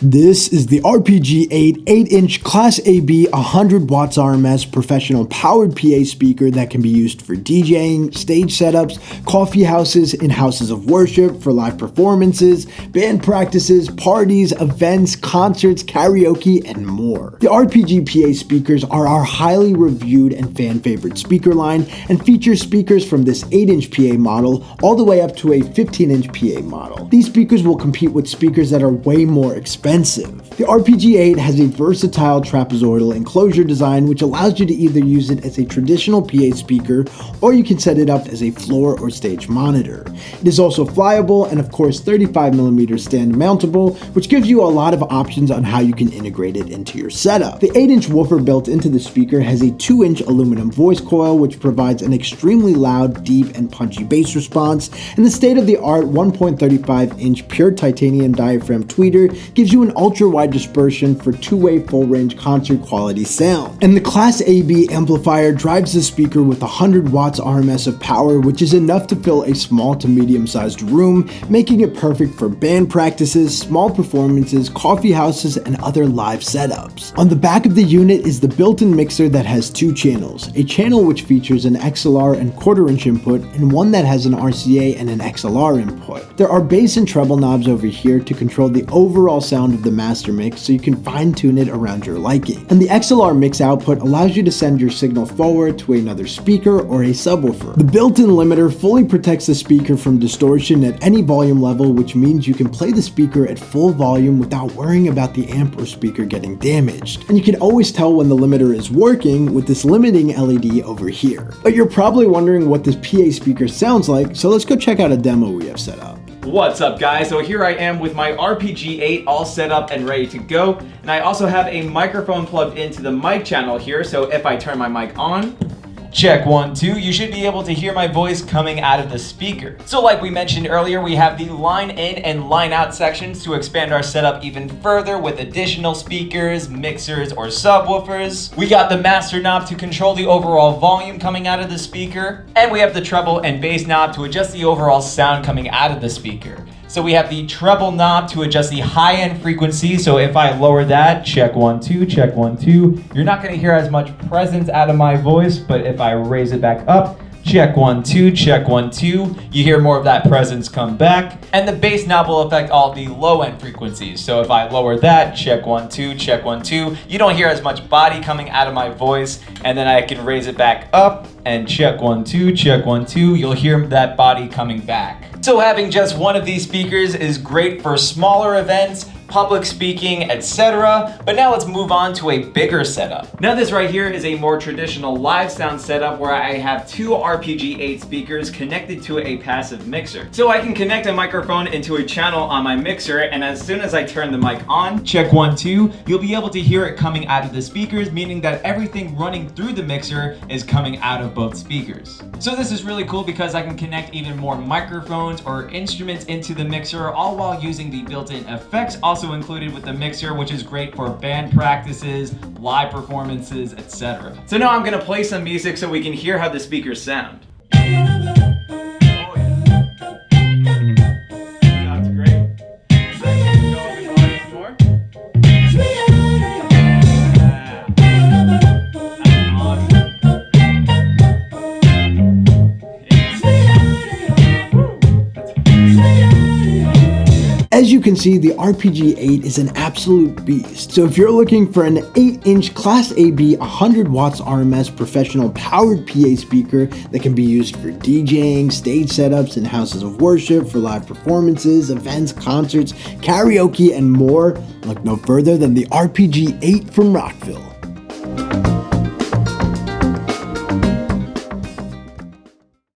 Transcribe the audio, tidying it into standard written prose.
This is the RPG8 8-inch Class AB 100 watts RMS professional powered PA speaker that can be used for DJing, stage setups, coffee houses, in houses of worship, for live performances, band practices, parties, events, concerts, karaoke, and more. The RPG PA speakers are our highly reviewed and fan favorite speaker line and feature speakers from this 8-inch PA model all the way up to a 15-inch PA model. These speakers will compete with speakers that are way more expensive. The RPG8 has a versatile trapezoidal enclosure design which allows you to either use it as a traditional PA speaker or you can set it up as a floor or stage monitor. It is also flyable and of course 35mm stand mountable, which gives you a lot of options on how you can integrate it into your setup. The 8-inch woofer built into the speaker has a 2-inch aluminum voice coil which provides an extremely loud, deep, and punchy bass response, and the state-of-the-art 1.35-inch pure titanium diaphragm tweeter gives you an ultra-wide dispersion for two-way full-range concert quality sound. And the Class AB amplifier drives the speaker with 100 watts RMS of power, which is enough to fill a small to medium-sized room, making it perfect for band practices, small performances, coffee houses, and other live setups. On the back of the unit is the built-in mixer that has two channels, a channel which features an XLR and quarter-inch input, and one that has an RCA and an XLR input. There are bass and treble knobs over here to control the overall sound of the master mix so you can fine-tune it around your liking. And the XLR mix output allows you to send your signal forward to another speaker or a subwoofer. The built-in limiter fully protects the speaker from distortion at any volume level, which means you can play the speaker at full volume without worrying about the amp or speaker getting damaged. And you can always tell when the limiter is working with this limiting LED over here. But you're probably wondering what this PA speaker sounds like, so let's go check out a demo we have set up. What's up guys, so here I am with my RPG8 all set up and ready to go, and I also have a microphone plugged into the mic channel here, so if I turn my mic on, check 1, 2, you should be able to hear my voice coming out of the speaker. So like we mentioned earlier, we have the line in and line out sections to expand our setup even further with additional speakers, mixers, or subwoofers. We got the master knob to control the overall volume coming out of the speaker, and we have the treble and bass knob to adjust the overall sound coming out of the speaker. So we have the treble knob to adjust the high-end frequency, so if I lower that, check 1, 2, check 1, 2, you're not going to hear as much presence out of my voice, but if I raise it back up, check 1, 2, check 1, 2, you hear more of that presence come back. And the bass knob will affect all the low-end frequencies, so if I lower that, check 1, 2, check 1, 2, you don't hear as much body coming out of my voice, and then I can raise it back up, and check 1, 2, check 1, 2, you'll hear that body coming back. So having just one of these speakers is great for smaller events, public speaking, etc. But now let's move on to a bigger setup. Now this right here is a more traditional live sound setup where I have two RPG8 speakers connected to a passive mixer. So I can connect a microphone into a channel on my mixer, and as soon as I turn the mic on, check 1, 2, you'll be able to hear it coming out of the speakers, meaning that everything running through the mixer is coming out of both speakers. So this is really cool because I can connect even more microphones or instruments into the mixer, all while using the built-in effects also included with the mixer, which is great for band practices, live performances, etc. So now I'm gonna play some music so we can hear how the speakers sound. As you can see, the RPG8 is an absolute beast. So if you're looking for an 8-inch Class AB 100 watts RMS professional powered PA speaker that can be used for DJing, stage setups, in houses of worship, for live performances, events, concerts, karaoke, and more, look no further than the RPG8 from Rockville.